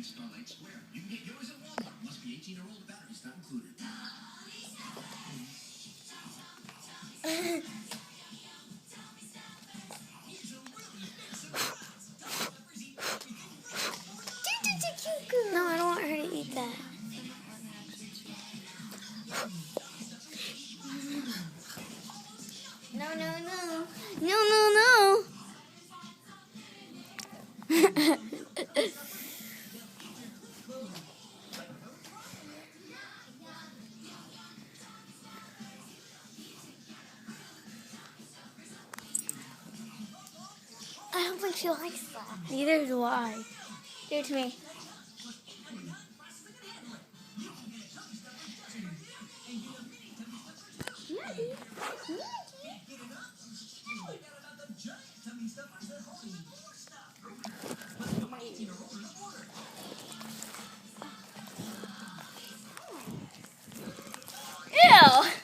You can get yours at Walmart. Must be 18 or older. Batteries not included. No, I don't want her to eat that. No, no, no. No, no, no. I don't think she likes that. Neither do I. Give it to me. Ew!